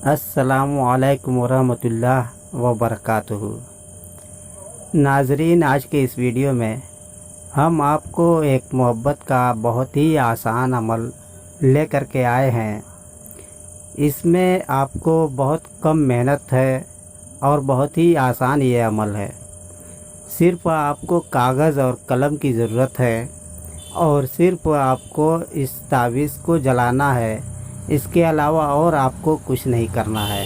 अस्सलामु अलैकुम वरहमतुल्लाह वबरकातुहू। नाजरीन, आज के इस वीडियो में हम आपको एक मोहब्बत का बहुत ही आसान अमल लेकर के आए हैं। इसमें आपको बहुत कम मेहनत है और बहुत ही आसान ये अमल है। सिर्फ़ आपको कागज़ और कलम की ज़रूरत है और सिर्फ़ आपको इस तावीज़ को जलाना है। इसके अलावा और आपको कुछ नहीं करना है।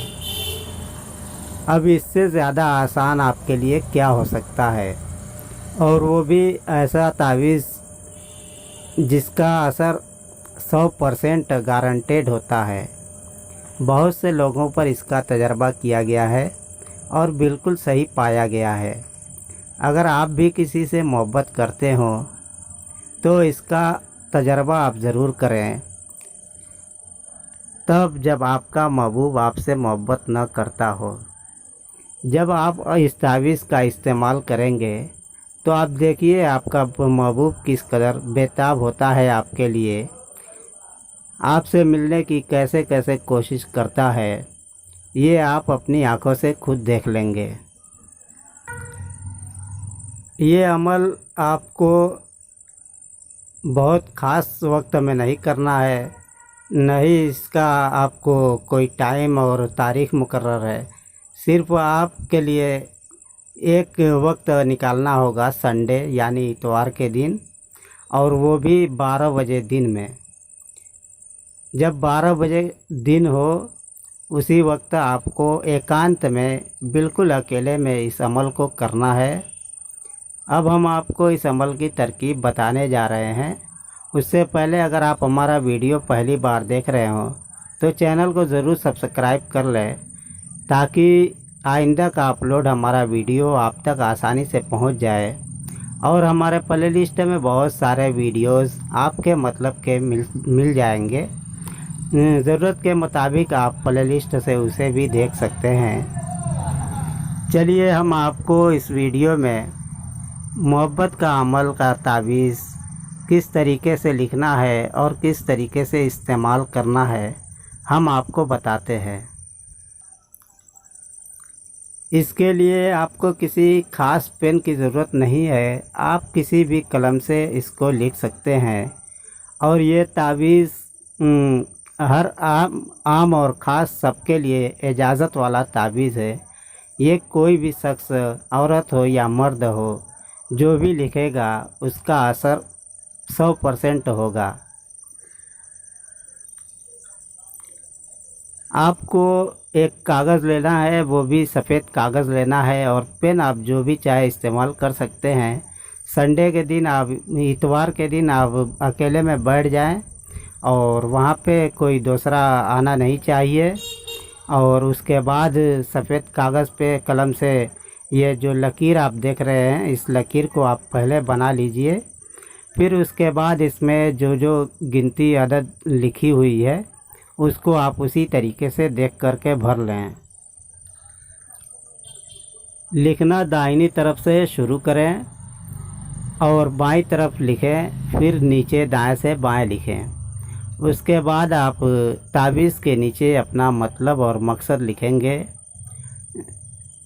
अब इससे ज़्यादा आसान आपके लिए क्या हो सकता है, और वो भी ऐसा तावीज़ जिसका असर 100% गारंटेड होता है। बहुत से लोगों पर इसका तजर्बा किया गया है और बिल्कुल सही पाया गया है। अगर आप भी किसी से मोहब्बत करते हो तो इसका तजर्बा आप ज़रूर करें। तब जब आपका महबूब आपसे मोहब्बत न करता हो, जब आप इस तावीज़ का इस्तेमाल करेंगे तो आप देखिए आपका महबूब किस कदर बेताब होता है आपके लिए, आपसे मिलने की कैसे कैसे कोशिश करता है। ये आप अपनी आंखों से खुद देख लेंगे। ये अमल आपको बहुत ख़ास वक्त में नहीं करना है, नहीं इसका आपको कोई टाइम और तारीख़ मुकर्रर है। सिर्फ़ आपके लिए एक वक्त निकालना होगा, संडे यानी इतवार के दिन, और वो भी 12 बजे दिन में। जब 12 बजे दिन हो उसी वक्त आपको एकांत में बिल्कुल अकेले में इस अमल को करना है। अब हम आपको इस अमल की तरकीब बताने जा रहे हैं। उससे पहले अगर आप हमारा वीडियो पहली बार देख रहे हो तो चैनल को ज़रूर सब्सक्राइब कर लें, ताकि आइंदा का अपलोड हमारा वीडियो आप तक आसानी से पहुंच जाए। और हमारे प्लेलिस्ट में बहुत सारे वीडियोस आपके मतलब के मिल जाएंगे। ज़रूरत के मुताबिक आप प्लेलिस्ट से उसे भी देख सकते हैं। चलिए हम आपको इस वीडियो में मोहब्बत का अमल का तावीज़ किस तरीके से लिखना है और किस तरीके से इस्तेमाल करना है हम आपको बताते हैं। इसके लिए आपको किसी ख़ास पेन की ज़रूरत नहीं है, आप किसी भी कलम से इसको लिख सकते हैं। और ये तावीज़ हर आम और ख़ास सबके लिए इजाज़त वाला तावीज़ है। ये कोई भी शख्स, औरत हो या मर्द हो, जो भी लिखेगा उसका असर 100% होगा। आपको एक कागज़ लेना है, वो भी सफ़ेद कागज़ लेना है, और पेन आप जो भी चाहे इस्तेमाल कर सकते हैं। संडे के दिन आप, इतवार के दिन आप अकेले में बैठ जाएं और वहाँ पे कोई दूसरा आना नहीं चाहिए। और उसके बाद सफ़ेद कागज़ पे कलम से ये जो लकीर आप देख रहे हैं, इस लकीर को आप पहले बना लीजिए। फिर उसके बाद इसमें जो जो गिनती अदद लिखी हुई है उसको आप उसी तरीके से देख करके भर लें। लिखना दाहिनी तरफ से शुरू करें और बाईं तरफ लिखें, फिर नीचे दाएं से बाएं लिखें। उसके बाद आप तावीज़ के नीचे अपना मतलब और मकसद लिखेंगे,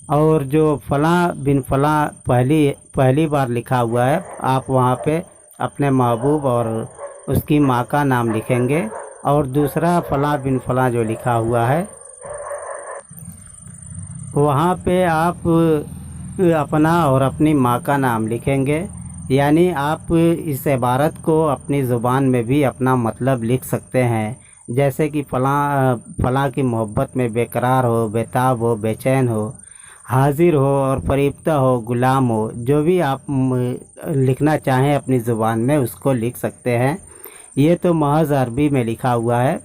और जो फ़लाँ बिन फ़लाँ पहली बार लिखा हुआ है आप वहाँ पे अपने महबूब और उसकी माँ का नाम लिखेंगे, और दूसरा फ़लाँ बिन फ़लाँ जो लिखा हुआ है वहाँ पे आप अपना और अपनी माँ का नाम लिखेंगे। यानी आप इस इबारत को अपनी ज़ुबान में भी अपना मतलब लिख सकते हैं, जैसे कि फ़लाँ की मोहब्बत में बेकरार हो, बेताब हो, बेचैन हो, हाजिर हो और फरीफ्ता हो, गुलाम हो। जो भी आप लिखना चाहें अपनी ज़ुबान में उसको लिख सकते हैं। ये तो महज़ अरबी में लिखा हुआ है,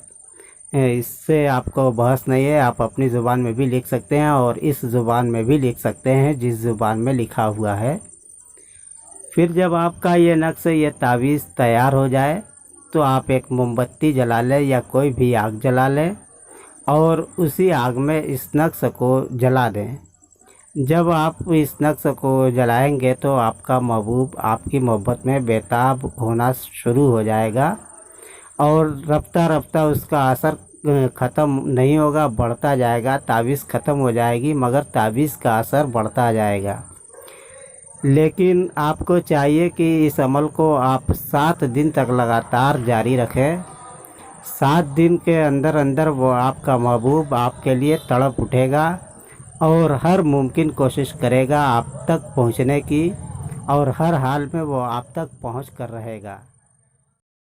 इससे आपको बहस नहीं है। आप अपनी ज़ुबान में भी लिख सकते हैं और इस ज़ुबान में भी लिख सकते हैं जिस ज़ुबान में लिखा हुआ है। फिर जब आपका ये नक्श, ये तावीज़ तैयार हो जाए तो आप एक मोमबत्ती जला लें या कोई भी आग जला लें और उसी आग में इस नक्श को जला दें। जब आप इस नक्श को जलाएंगे तो आपका महबूब आपकी मोहब्बत में बेताब होना शुरू हो जाएगा, और रफ्ता रफ्ता उसका असर ख़त्म नहीं होगा, बढ़ता जाएगा। तावीज़ ख़त्म हो जाएगी मगर तावीज़ का असर बढ़ता जाएगा। लेकिन आपको चाहिए कि इस अमल को आप 7 दिन तक लगातार जारी रखें। 7 दिन के अंदर अंदर वो आपका महबूब आपके लिए तड़प उठेगा और हर मुमकिन कोशिश करेगा आप तक पहुंचने की, और हर हाल में वो आप तक पहुंच कर रहेगा।